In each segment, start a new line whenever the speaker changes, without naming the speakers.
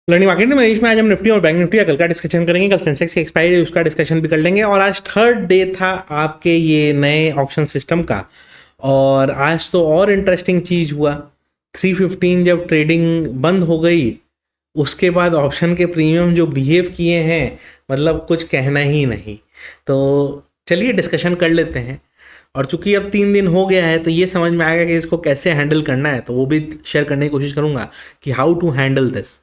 Learning market में मनीष में आज हम निफ्टी और बैंक निफ्टी का कल का डिस्कशन करेंगे। कल सेंसेक्स की एक्सपायरी है, उसका डिस्कशन भी कर लेंगे। और आज थर्ड डे था आपके ये नए ऑप्शन सिस्टम का। और आज तो और इंटरेस्टिंग चीज़ हुआ, 315 जब ट्रेडिंग बंद हो गई उसके बाद ऑप्शन के प्रीमियम जो बिहेव किए हैं, मतलब कुछ कहना ही नहीं। तो चलिए डिस्कशन कर लेते हैं। और चूंकि अब 3 दिन हो गया है तो ये समझ में आएगा कि इसको कैसे हैंडल करना है, तो वो भी शेयर करने की कोशिश करूंगा कि how to handle this.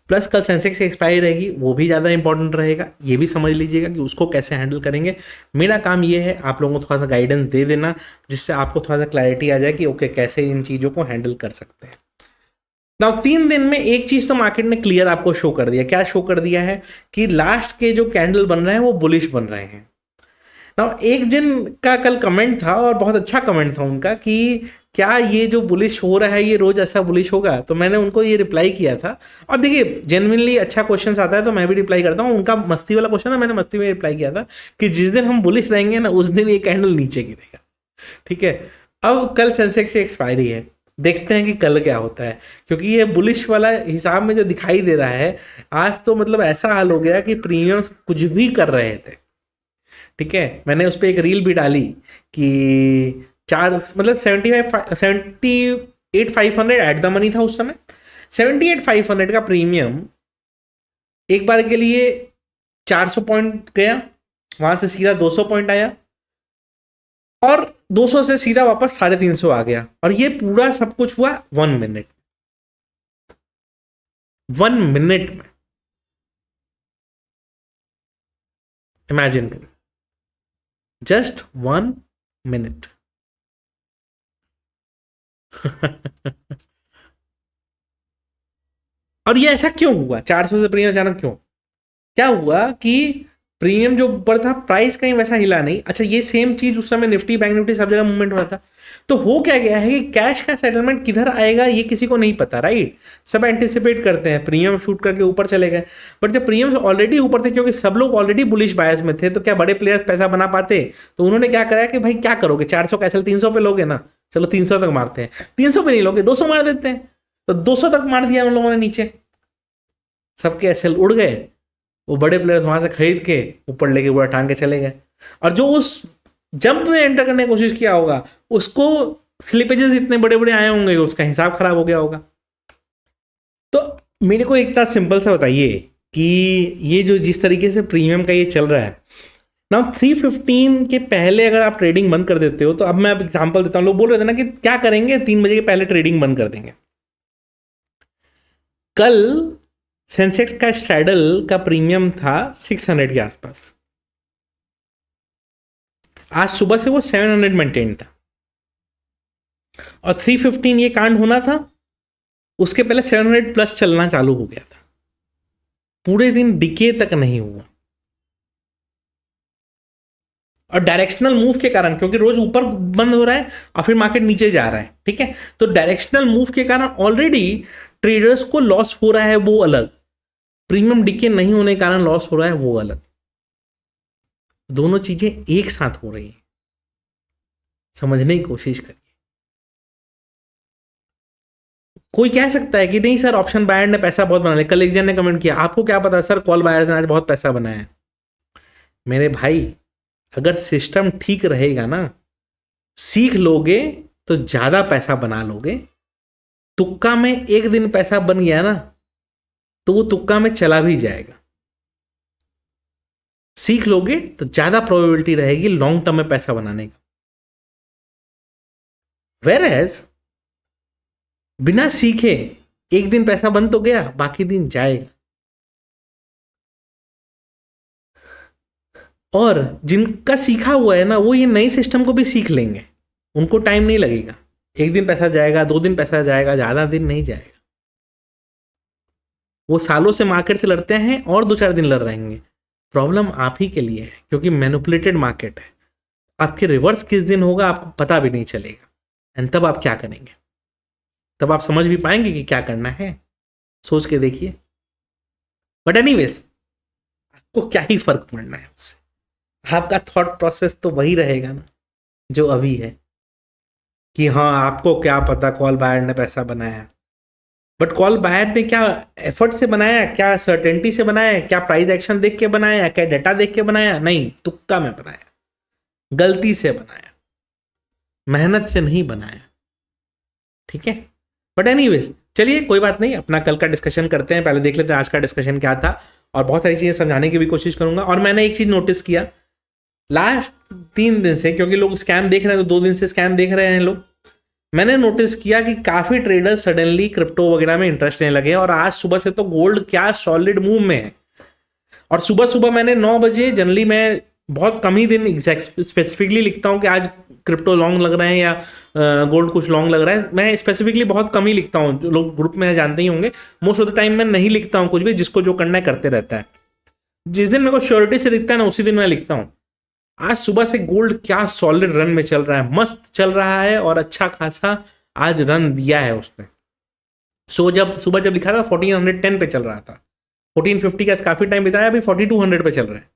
Plus कल सेंसेक्स की एक्सपायरी रहेगी, वो भी ज़्यादा इंपॉर्टेंट रहेगा, ये भी समझ लीजिएगा कि उसको कैसे हैंडल करेंगे। मेरा काम ये है आप लोगों को थोड़ा सा गाइडेंस दे देना, जिससे आपको थोड़ा सा क्लैरिटी आ जाए कि ओके कैसे इन चीज़ों को हैंडल कर सकते हैं। ना 3 दिन में एक चीज़ तो मार्केट ने क्लियर आपको शो कर दिया। क्या शो कर दिया है कि लास्ट के जो कैंडल बन रहे हैं वो बुलिश बन रहे हैं। ना एक जन का कल कमेंट था और बहुत अच्छा कमेंट था उनका कि क्या ये जो बुलिश हो रहा है ये रोज ऐसा बुलिश होगा। तो मैंने उनको ये रिप्लाई किया था। और देखिए जेन्युइनली अच्छा क्वेश्चन आता है तो मैं भी रिप्लाई करता हूँ। उनका मस्ती वाला क्वेश्चन था, मैंने मस्ती में रिप्लाई किया था कि जिस दिन हम बुलिश रहेंगे ना उस दिन ये कैंडल नीचे गिरेगा। ठीक है, अब कल सेंसेक्स की एक्सपायरी है, देखते हैं कि कल क्या होता है। क्योंकि ये बुलिश वाला हिसाब में जो दिखाई दे रहा है आज, तो मतलब ऐसा हाल हो गया कि प्रीमियम्स कुछ भी कर रहे थे। ठीक है, मैंने उस पर एक रील भी डाली कि चार मतलब 78,500 एट द मनी था उस समय। 78,500 का प्रीमियम एक बार के लिए 400 पॉइंट गया, वहां से सीधा 200 पॉइंट आया और 200 से सीधा वापस 350 आ गया। और ये पूरा सब कुछ हुआ 1 मिनट, 1 मिनट में। इमेजिन करिए, जस्ट 1 मिनट। और ये ऐसा क्यों हुआ, 400 से प्रीमियम अचानक क्यों? क्या हुआ कि प्रीमियम जो ऊपर था प्राइस कहीं वैसा हिला नहीं। अच्छा, ये सेम चीज उस समय निफ्टी बैंक निफ्टी सब जगह मूवमेंट हुआ था। तो हो क्या गया है कि कैश का सेटलमेंट किधर आएगा ये किसी को नहीं पता, राइट। सब एंटिसिपेट करते हैं, प्रीमियम शूट करके ऊपर चले गए। बट जब प्रीमियम ऑलरेडी ऊपर थे, क्योंकि सब लोग ऑलरेडी बुलिश बायस में थे, तो क्या बड़े प्लेयर्स पैसा बना पाते? तो उन्होंने क्या करा कि भाई क्या करोगे, 400 का एसएल 300 पे लोगे ना, चलो 300 तक मारते हैं। 300 पे नहीं लोगे 200 मार देते हैं। तो 200 तक मार दिया उन लोगों ने नीचे, सबके एसएल उड़ गए। वो बड़े प्लेयर्स वहां से खरीद के ऊपर लेके पूरा टांग के चले गए। और जो उस जंप में एंटर करने की कोशिश किया होगा उसको स्लिपेजेस इतने बड़े बड़े आए होंगे, उसका हिसाब खराब हो गया होगा। तो मेरे को एक बात सिंपल सा बताइए कि ये जो जिस तरीके से प्रीमियम का ये चल रहा है ना, 315 के पहले अगर आप ट्रेडिंग बंद कर देते हो, तो अब मैं अब एग्जांपल देता हूँ। लोग बोल रहे थे ना कि क्या करेंगे, 3 बजे के पहले ट्रेडिंग बंद कर देंगे। कल सेंसेक्स का स्ट्रैडल का प्रीमियम था 600 के आसपास, आज सुबह से वो 700 मेंटेन था। और 315 ये कांड होना था उसके पहले 700 प्लस चलना चालू हो गया था, पूरे दिन डिके तक नहीं हुआ। और डायरेक्शनल मूव के कारण, क्योंकि रोज ऊपर बंद हो रहा है और फिर मार्केट नीचे जा रहा है, ठीक है, तो डायरेक्शनल मूव के कारण ऑलरेडी ट्रेडर्स को लॉस हो रहा है वो अलग, प्रीमियम डिके नहीं होने के कारण लॉस हो रहा है वो अलग। दोनों चीजें एक साथ हो रही हैं, समझने की कोशिश करिए। कोई कह सकता है कि नहीं सर ऑप्शन बायर ने पैसा बहुत बना लिया। कल एक जन ने कमेंट किया आपको क्या पता सर कॉल बायर्स ने आज बहुत पैसा बनाया है। मेरे भाई, अगर सिस्टम ठीक रहेगा ना, सीख लोगे तो ज्यादा पैसा बना लोगे। तुक्का में एक दिन पैसा बन गया ना तो वो तुक्का में चला भी जाएगा। सीख लोगे तो ज्यादा प्रोबेबिलिटी रहेगी लॉन्ग टर्म में पैसा बनाने का। वेरएज बिना सीखे एक दिन पैसा बन तो गया, बाकी दिन जाएगा। और जिनका सीखा हुआ है ना वो ये नई सिस्टम को भी सीख लेंगे, उनको टाइम नहीं लगेगा। एक दिन पैसा जाएगा, 2 दिन पैसा जाएगा, ज्यादा दिन नहीं जाएगा। वो सालों से मार्केट से लड़ते हैं और 2-4 दिन लड़ रहेंगे। प्रॉब्लम आप ही के लिए है, क्योंकि मैनिपुलेटेड मार्केट है। आपके रिवर्स किस दिन होगा आपको पता भी नहीं चलेगा। एंड तब आप क्या करेंगे, तब आप समझ भी पाएंगे कि क्या करना है, सोच के देखिए। बट एनीवेज, आपको क्या ही फर्क पड़ना है उससे, आपका थॉट प्रोसेस तो वही रहेगा ना जो अभी है कि हाँ आपको क्या पता कॉल बायर ने पैसा बनाया। बट कॉल बायर ने क्या एफर्ट से बनाया, क्या सर्टेनिटी से बनाया, क्या प्राइस एक्शन देख के बनाया, क्या डाटा देख के बनाया? नहीं, तुक्का में बनाया, गलती से बनाया, मेहनत से नहीं बनाया। ठीक है, बट एनीवेज चलिए कोई बात नहीं, अपना कल का डिस्कशन करते हैं, पहले देख लेते हैं आज का डिस्कशन क्या था, और बहुत सारी चीज़ें समझाने की भी कोशिश करूंगा। और मैंने एक चीज़ नोटिस किया लास्ट 3 दिन से, क्योंकि लोग स्कैम देख रहे हैं तो 2 दिन से स्कैम देख रहे हैं लोग, मैंने नोटिस किया कि काफ़ी ट्रेडर्स सडनली क्रिप्टो वगैरह में इंटरेस्ट लेने लगे, और आज सुबह से तो गोल्ड क्या सॉलिड मूव में है। और सुबह सुबह मैंने 9 बजे, जनरली मैं बहुत कम ही दिन एग्जैक्ट स्पेसिफिकली लिखता हूँ कि आज क्रिप्टो लॉन्ग लग रहे हैं या गोल्ड कुछ लॉन्ग लग रहा है, मैं स्पेसिफिकली बहुत कम ही लिखता हूँ, जो लोग ग्रुप में जानते ही होंगे। मोस्ट ऑफ द टाइम मैं नहीं लिखता हूँ कुछ भी, जिसको जो करना है करते रहता है। जिस दिन मेरे को श्योरिटी से दिखता है ना, उसी दिन मैं लिखता हूँ। आज सुबह से गोल्ड क्या सॉलिड रन में चल रहा है, मस्त चल रहा है, और अच्छा खासा आज रन दिया है उसने। जब सुबह जब लिखा था 1410 पे चल रहा था, 1450 का काफी टाइम बिताया, अभी 4200 पे चल रहा है।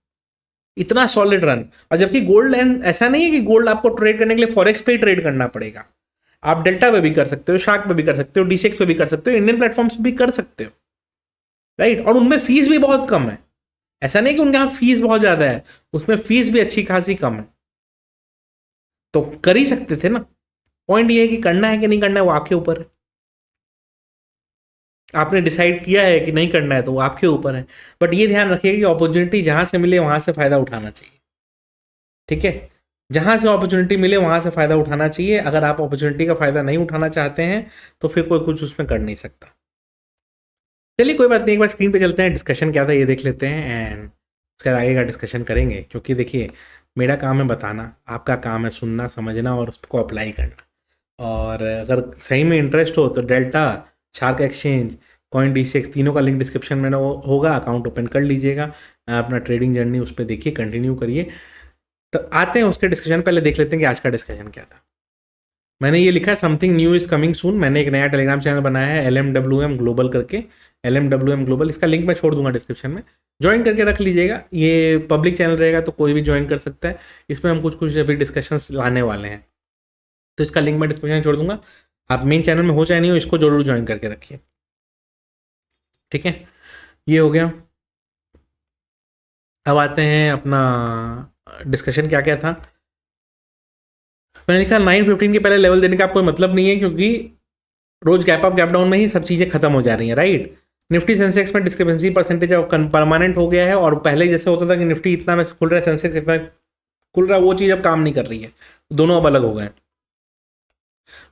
इतना सॉलिड रन। और जबकि गोल्ड एंड ऐसा नहीं है कि गोल्ड आपको ट्रेड करने के लिए फॉरेक्स पे ही ट्रेड करना पड़ेगा, आप डेल्टा पे भी कर सकते हो, शार्क पे भी कर सकते हो, डीसीएक्स पे भी कर सकते हो, इंडियन प्लेटफॉर्म्स पे भी कर सकते हो, राइट। और उनमें फीस भी बहुत कम है, ऐसा नहीं कि उनके यहाँ फीस बहुत ज्यादा है, उसमें फीस भी अच्छी खासी कम है, तो कर ही सकते थे ना। पॉइंट ये है कि करना है कि नहीं करना है वो आपके ऊपर है, आपने डिसाइड किया है कि नहीं करना है तो वो आपके ऊपर है। बट ये ध्यान रखिएगा कि अपॉर्चुनिटी जहां से मिले वहां से फायदा उठाना चाहिए। ठीक है, जहां से अपॉर्चुनिटी मिले वहां से फायदा उठाना चाहिए। अगर आप अपॉर्चुनिटी का फायदा नहीं उठाना चाहते हैं तो फिर कोई कुछ उसमें कर नहीं सकता। चलिए कोई बात नहीं, एक बार स्क्रीन पे चलते हैं, डिस्कशन क्या था ये देख लेते हैं, एंड उसके बाद आगे का डिस्कशन करेंगे। क्योंकि देखिए, मेरा काम है बताना, आपका काम है सुनना, समझना और उसको अप्लाई करना। और अगर सही में इंटरेस्ट हो तो delta, shark exchange, coin DCX, तीनों का लिंक डिस्क्रिप्शन में होगा, अकाउंट ओपन कर लीजिएगा, अपना ट्रेडिंग जर्नी उस पर देखिए, कंटिन्यू करिए। तो आते हैं उसके डिस्कशन, पहले देख लेते हैं कि आज का डिस्कशन क्या था। मैंने ये लिखा है something new is coming soon. मैंने एक नया टेलीग्राम चैनल बनाया है LMWM ग्लोबल करके, LMWM ग्लोबल, इसका लिंक मैं छोड़ दूंगा डिस्क्रिप्शन में, ज्वाइन करके रख लीजिएगा। ये पब्लिक चैनल रहेगा तो कोई भी ज्वाइन कर सकता है, इसमें हम कुछ कुछ अभी डिस्कशंस लाने वाले हैं, तो इसका लिंक मैं डिस्क्रिप्शन में छोड़ दूंगा। आप मेन चैनल में हो चाहे नहीं हो, इसको जरूर ज्वाइन करके रखिए। ठीक है, ये हो गया। अब आते हैं अपना डिस्कशन क्या क्या था। मैंने लिखा 9:15 के पहले लेवल देने का कोई मतलब नहीं है, क्योंकि रोज गैप अप गैप डाउन में ही सब चीज़ें खत्म हो जा रही हैं, राइट। निफ्टी सेंसेक्स में डिस्क्रिपेंसी परसेंटेज अब परमानेंट हो गया है, और पहले जैसे होता था कि निफ्टी इतना में खुल रहा है, सेंसेक्स इतना खुल रहा है, वो चीज़ अब काम नहीं कर रही है, दोनों अब अलग हो गए।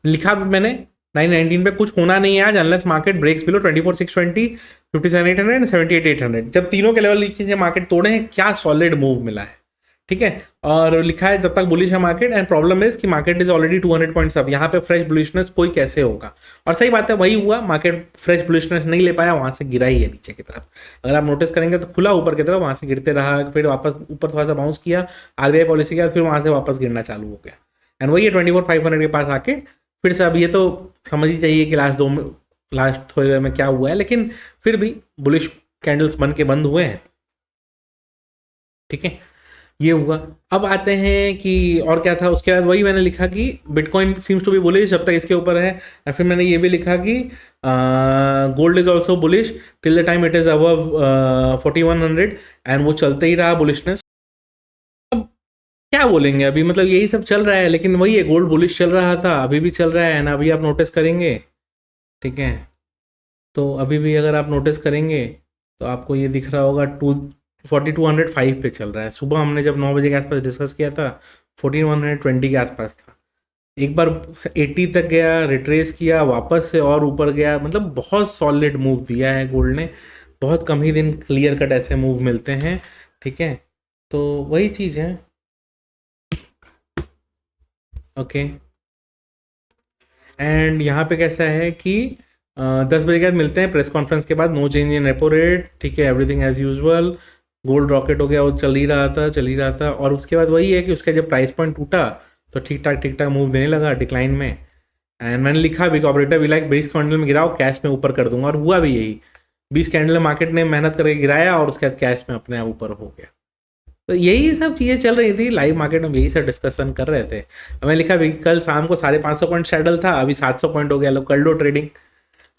लिखा भी मैंने 9:19 पे कुछ होना नहीं है आज, अनलेस मार्केट ब्रेक्स बिलो 24,620, 57,800, 78,800। जब तीनों के लेवल नीचे मार्केट तोड़े हैं, क्या सॉलिड मूव मिला है। ठीक है, और लिखा है जब तक बुलिश है मार्केट, एंड प्रॉब्लम इज कि market is already 200 points up. यहाँ पे फ्रेश बुलिशनेस कोई कैसे होगा, और सही बात है, वही हुआ, मार्केट फ्रेश बुलिशनेस नहीं ले पाया, वहां से गिरा ही है नीचे की तरफ। अगर आप नोटिस करेंगे तो खुला ऊपर की तरफ, वहां से गिरते रहा, फिर वापस ऊपर थोड़ा सा बाउंस किया आरबीआई पॉलिसी के बाद, फिर वहां से वापस गिरना चालू हो गया, एंड वही 24,500 के पास आके फिर से। अब ये तो समझ ही चाहिए कि लास्ट थोड़ी देर में क्या हुआ है, लेकिन फिर भी बुलिश कैंडल्स बन के बंद हुए हैं। ठीक है, ये हुआ। अब आते हैं कि और क्या था उसके बाद, वही मैंने लिखा कि bitcoin seems to be bullish जब तक इसके ऊपर है, या फिर मैंने ये भी लिखा कि gold is also bullish till the time it is above 4100, and वो चलते ही रहा बुलिशनेस। अब क्या बोलेंगे, अभी मतलब यही सब चल रहा है, लेकिन वही है, गोल्ड बुलिश चल रहा था, अभी भी चल रहा है ना, अभी आप नोटिस करेंगे। ठीक है, तो अभी भी अगर आप नोटिस करेंगे तो आपको ये दिख रहा होगा 4205 पे चल रहा है। सुबह हमने जब 9 बजे के आसपास डिस्कस किया था 14120 के आसपास था, एक बार 80 तक गया, रिट्रेस किया, वापस से और ऊपर गया, मतलब बहुत सॉलिड मूव दिया है गोल्ड ने। बहुत कम ही दिन क्लियर कट ऐसे मूव मिलते हैं। ठीक है, तो वही चीज़ है। ओके, एंड यहाँ पे कैसा है कि 10 बजे के बाद मिलते हैं, प्रेस कॉन्फ्रेंस के बाद, no change in repo rate. ठीक है, everything as usual, gold rocket हो गया, वो चल ही रहा था, और उसके बाद वही है कि उसका जब प्राइस पॉइंट टूटा तो ठीक ठाक मूव देने लगा डिक्लाइन में। एंड मैंने लिखा भी ऑपरेटर भी लाइक 20 कैंडल में गिराओ, कैश में ऊपर कर दूंगा, और हुआ भी यही। 20 कैंडल मार्केट ने मेहनत करके गिराया, और उसके बाद कैश में अपने आप ऊपर हो गया। तो यही सब चीज़ें चल रही थी लाइव मार्केट में, यही सब डिस्कशन कर रहे थे। मैं लिखा भी कल शाम को 550 पॉइंट सैडल था, अभी 700 पॉइंट हो गया, लो कर लो ट्रेडिंग।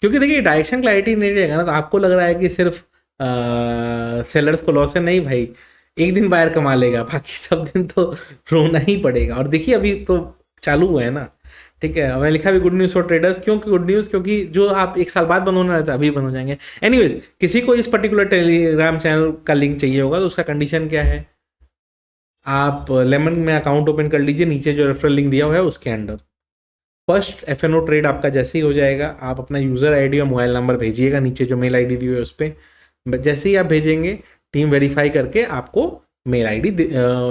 क्योंकि देखिए डायरेक्शन क्लैरिटी नहीं रहेगा ना, तो आपको लग रहा है कि सिर्फ सेलर्स को लॉस है। नहीं भाई, एक दिन बायर कमा लेगा, बाकी सब दिन तो रोना ही पड़ेगा। और देखिए अभी तो चालू हुआ है ना, ठीक है। मैं लिखा भी गुड न्यूज़ फॉर ट्रेडर्स, क्यों गुड न्यूज़? क्योंकि जो आप एक साल बाद बंद होना रहता है अभी बंद हो जाएंगे। एनीवेज, किसी को इस पर्टिकुलर टेलीग्राम चैनल का लिंक चाहिए होगा तो उसका कंडीशन क्या है, आप लेमन में अकाउंट ओपन कर लीजिए, नीचे जो रेफरल लिंक दिया हुआ है उसके अंडर फर्स्ट एफ ट्रेड आपका जैसे ही हो जाएगा, आप अपना यूज़र आईडी और मोबाइल नंबर भेजिएगा, नीचे जो मेल आईडी दी हुई है उस पर। जैसे ही आप भेजेंगे, टीम वेरीफाई करके आपको मेल आईडी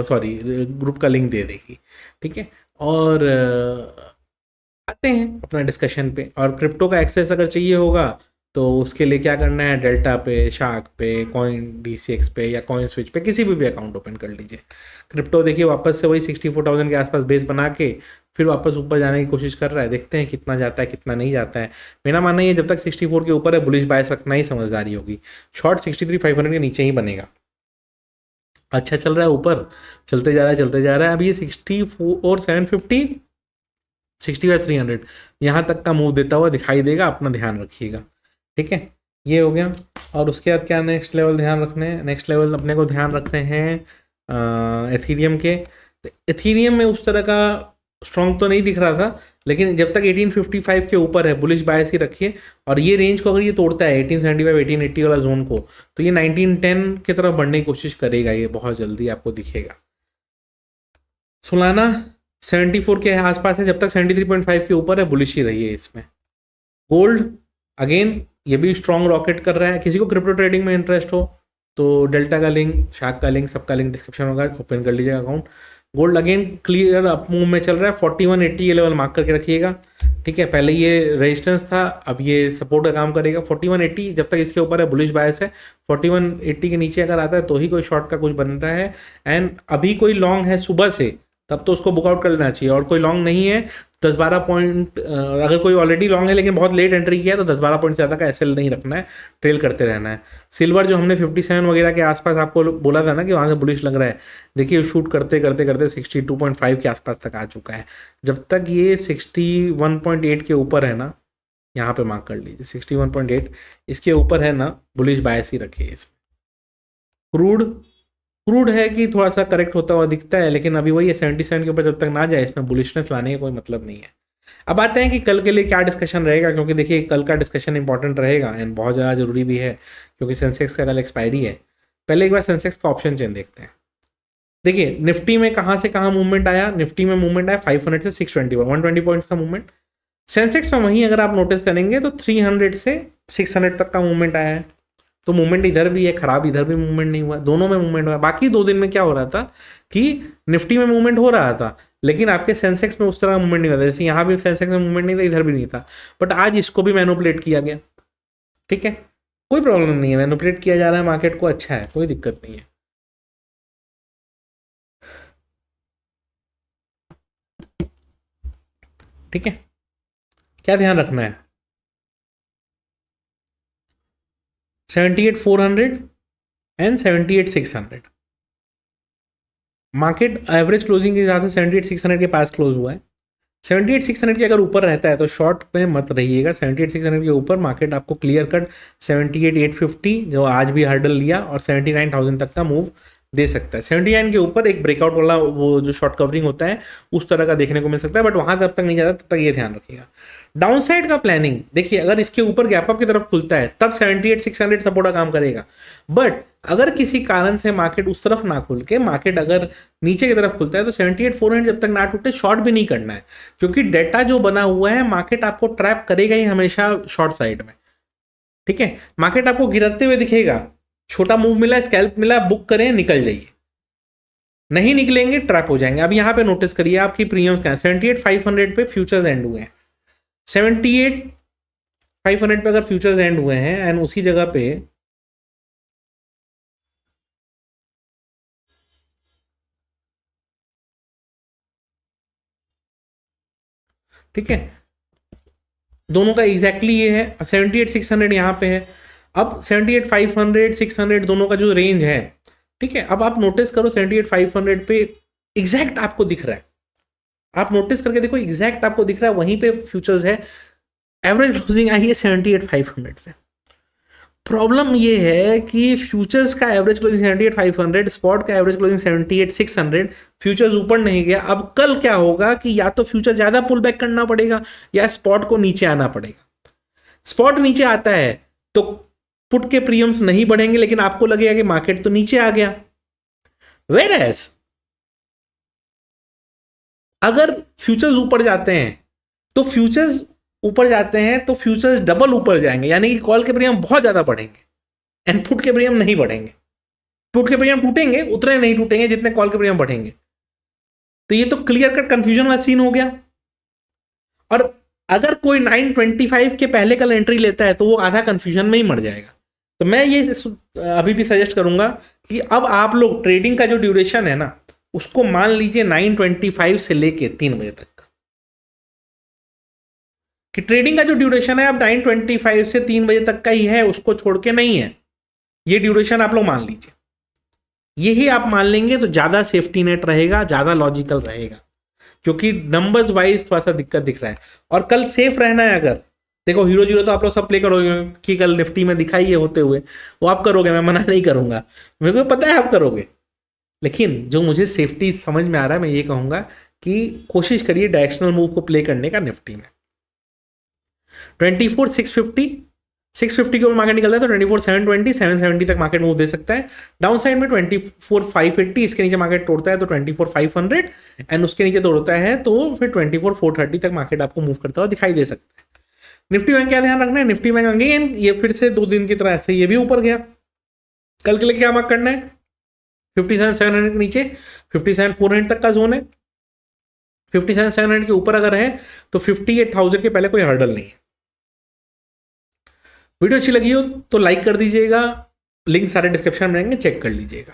सॉरी ग्रुप का लिंक दे देगी, ठीक है। और आते हैं अपना डिस्कशन पे। और क्रिप्टो का एक्सेस अगर चाहिए होगा तो उसके लिए क्या करना है, डेल्टा पे, शार्क पे, कॉइन DCX पे या कॉइन स्विच पे किसी भी अकाउंट ओपन कर लीजिए। क्रिप्टो देखिए वापस से वही 64,000 के आसपास बेस बना के फिर वापस ऊपर जाने की कोशिश कर रहा है। देखते हैं कितना जाता है कितना नहीं जाता है। मेरा मानना है जब तक 64 के ऊपर है बुलिश बायस रखना ही समझदारी होगी। शॉर्ट 63,500 के नीचे ही बनेगा। अच्छा चल रहा है ऊपर, चलते जा रहा है चलते जा रहा है। अब ये 64,750, 65,300 यहाँ तक का मूव देता हुआ दिखाई देगा, अपना ध्यान रखिएगा, ठीक है। ये हो गया। और उसके बाद क्या नेक्स्ट लेवल ध्यान रखने हैं, नेक्स्ट लेवल अपने को ध्यान रखने हैं एथीरियम के। तो एथीरियम में उस तरह का स्ट्रॉन्ग तो नहीं दिख रहा था, लेकिन जब तक 1855 के ऊपर है बुलिश बायस ही रखिए। और ये रेंज को अगर ये तोड़ता है 1875 1880 वाला जोन को, तो ये 1910 की तरफ बढ़ने की कोशिश करेगा, ये बहुत जल्दी आपको दिखेगा। सोलाना 74 के आसपास है, जब तक 73.5 के ऊपर है बुलिश ही रही है इसमें। गोल्ड अगेन ये भी स्ट्रॉन्ग रॉकेट कर रहा है। किसी को क्रिप्टो ट्रेडिंग में इंटरेस्ट हो तो डेल्टा का लिंक, शार्क का लिंक, सबका लिंक डिस्क्रिप्शन होगा, ओपन कर लीजिएगा account. Gold again clear up move में चल रहा है, 4180 के लेवल मार्क करके रखिएगा, ठीक है। पहले ये रेजिस्टेंस था, अब ये सपोर्ट का काम करेगा। 4180 जब तक इसके ऊपर है बुलिश बायस है। 4180 के नीचे अगर आता है तो ही कोई शॉर्ट का कुछ बनता है। एंड अभी कोई लॉन्ग है सुबह से तब तो उसको बुकआउट कर लेना चाहिए। और कोई लॉन्ग नहीं है 10-12 पॉइंट, अगर कोई ऑलरेडी लॉन्ग है लेकिन बहुत लेट एंट्री किया है तो 10-12 पॉइंट से ज़्यादा का एसएल नहीं रखना है, ट्रेल करते रहना है। सिल्वर जो हमने 57 वगैरह के आसपास आपको बोला था ना कि वहाँ से बुलिश लग रहा है, देखिए शूट करते करते करते 62.5 के आसपास तक आ चुका है। जब तक ये 61.8 के ऊपर है ना, यहाँ पे मार्क कर लीजिए 61.8 इसके ऊपर है ना, बुलिश बायस ही रखिए इसमें। क्रूड है कि थोड़ा सा करेक्ट होता हुआ दिखता है, लेकिन अभी वही है 77 के ऊपर जब तक ना जाए इसमें बुलिशनेस लाने का कोई मतलब नहीं है। अब आते हैं कि कल के लिए क्या डिस्कशन रहेगा, क्योंकि देखिए कल का डिस्कशन इंपॉर्टेंट रहेगा एंड बहुत ज़्यादा जरूरी भी है, क्योंकि सेंसेक्स का कल एक्सपायरी है। पहले एक बार सेंसेक्स का ऑप्शन चेन देखते हैं। देखिए निफ्टी में कहाँ से कहाँ मूवमेंट आया, निफ्टी में मूवमेंट आया 500 से 620, 120 पॉइंट्स का मूवमेंट। सेंसेक्स में वहीं अगर आप नोटिस करेंगे तो 300 से 600 तक का मूवमेंट आया है। तो मूवमेंट इधर भी है खराब, इधर भी मूवमेंट नहीं हुआ, दोनों में मूवमेंट हुआ। बाकी 2 दिन में क्या हो रहा था कि निफ्टी में मूवमेंट हो रहा था लेकिन आपके सेंसेक्स में उस तरह मूवमेंट नहीं हुआ था। जैसे यहाँ भी सेंसेक्स में मूवमेंट नहीं था, इधर भी नहीं था, बट आज इसको भी मैनिपुलेट किया गया, ठीक है। कोई प्रॉब्लम नहीं है, मैनिपुलेट किया जा रहा है मार्केट को, अच्छा है, कोई दिक्कत नहीं है, ठीक है। क्या ध्यान रखना है, 78,400 एंड 78,600 मार्केट एवरेज क्लोजिंग के हिसाब से 78,600 के पास क्लोज हुआ है। 78,600 के अगर ऊपर रहता है तो शॉर्ट में मत रहिएगा। 78,600 के ऊपर मार्केट आपको क्लियर कट 78,850 जो आज भी हर्डल लिया और 79,000 तक का मूव दे सकता है। 79 के ऊपर एक ब्रेकआउट वाला वो जो शॉर्ट कवरिंग होता है उस तरह का देखने को मिल सकता है, बट वहां जब तक नहीं जाता तब तक ये ध्यान रखिएगा। डाउन साइड का प्लानिंग देखिए, अगर इसके ऊपर गैप अप की तरफ खुलता है तब 78,600 सपोर्ट का काम करेगा। बट अगर किसी कारण से मार्केट उस तरफ ना खुल के मार्केट अगर नीचे की तरफ खुलता है तो 78,400 जब तक ना टूटे शॉर्ट भी नहीं करना है, क्योंकि डेटा जो बना हुआ है मार्केट आपको ट्रैप करेगा ही हमेशा शॉर्ट साइड में, ठीक है। मार्केट आपको गिरते हुए दिखेगा, छोटा मूव मिला, स्कैल्प मिला, बुक करें, निकल जाइए। नहीं निकलेंगे ट्रैप हो जाएंगे। अब यहाँ पे नोटिस करिए आपकी प्रीमियम क्या है, 78,500 पे फ्यूचर्स एंड हुए हैं। 78,500 पे अगर फ्यूचर्स एंड हुए हैं एंड उसी जगह पे ठीक है, दोनों का एग्जैक्टली ये है। 78,600 यहाँ पे है। अब 78,500 600 दोनों का जो रेंज है, ठीक है। अब आप नोटिस करो 78,500 पे एग्जैक्ट आपको दिख रहा है, आप नोटिस करके देखो एग्जैक्ट आपको दिख रहा है, वहीं पे फ्यूचर्स है। एवरेज क्लोजिंग आई है 78,500 पे। प्रॉब्लम ये है कि फ्यूचर्स का एवरेज क्लोजिंग 78,500, स्पॉट का एवरेज क्लोजिंग 78,600, फ्यूचर्स ऊपर नहीं गया। अब कल क्या होगा कि या तो फ्यूचर ज़्यादा पुल बैक करना पड़ेगा या स्पॉट को नीचे आना पड़ेगा। स्पॉट नीचे आता है तो पुट के प्रीमियम्स नहीं बढ़ेंगे, लेकिन आपको लगेगा कि मार्केट तो नीचे आ गया। वेयर एज अगर फ्यूचर्स ऊपर जाते हैं तो फ्यूचर्स डबल ऊपर जाएंगे, यानी कि कॉल के प्रीमियम बहुत ज्यादा बढ़ेंगे एंड पुट के प्रीमियम नहीं बढ़ेंगे। पुट के प्रीमियम टूटेंगे, उतने नहीं टूटेंगे जितने कॉल के प्रीमियम बढ़ेंगे। तो ये तो क्लियर कट कंफ्यूजन वाला सीन हो गया। और अगर कोई 925 के पहले कल एंट्री लेता है तो वो आधा कंफ्यूजन में ही मर जाएगा। तो मैं ये अभी भी सजेस्ट करूंगा कि अब आप लोग ट्रेडिंग का जो ड्यूरेशन है ना, उसको मान लीजिए 925 से लेके 3 बजे तक कि ट्रेडिंग का जो ड्यूरेशन है अब 925 से 3 बजे तक का ही है, उसको छोड़ के नहीं है। ये ड्यूरेशन आप लोग मान लीजिए, यही आप मान लेंगे तो ज़्यादा सेफ्टी नेट रहेगा, ज़्यादा लॉजिकल रहेगा, क्योंकि नंबर्स वाइज थोड़ा सा दिक्कत दिख रहा है। और कल सेफ रहना है। अगर देखो हीरो जीरो तो आप लोग सब प्ले करोगे कि कल निफ्टी में दिखाई है होते हुए, वो आप करोगे, मैं मना नहीं करूंगा, मेरे को पता है आप करोगे। लेकिन जो मुझे सेफ्टी समझ में आ रहा है, मैं ये कहूंगा कि कोशिश करिए डायरेक्शनल मूव को प्ले करने का निफ्टी में। 24,650 के ऊपर मार्केट निकलता है तो 24,720 770 तक मार्केट मूव दे सकता है। डाउन साइड में 24,580, इसके नीचे मार्केट तोड़ता है तो 24,500 एंड उसके नीचे तोड़ता है तो फिर 24,430 तक मार्केट आपको मूव करता हुआ दिखाई दे सकता है। निफ्टी बैंक क्या ध्यान रखना है, निफ्टी बैंक अगेन ये फिर से 2 दिन की तरह ऐसे ये भी ऊपर गया। कल के लिए क्या मार्क करना है, 57,700 के नीचे 57,400 तक का जोन है। 57,700 के ऊपर अगर है तो 58,000 के पहले कोई हर्डल नहीं है। वीडियो अच्छी लगी हो तो लाइक कर दीजिएगा, लिंक सारे डिस्क्रिप्शन में रहेंगे, चेक कर लीजिएगा।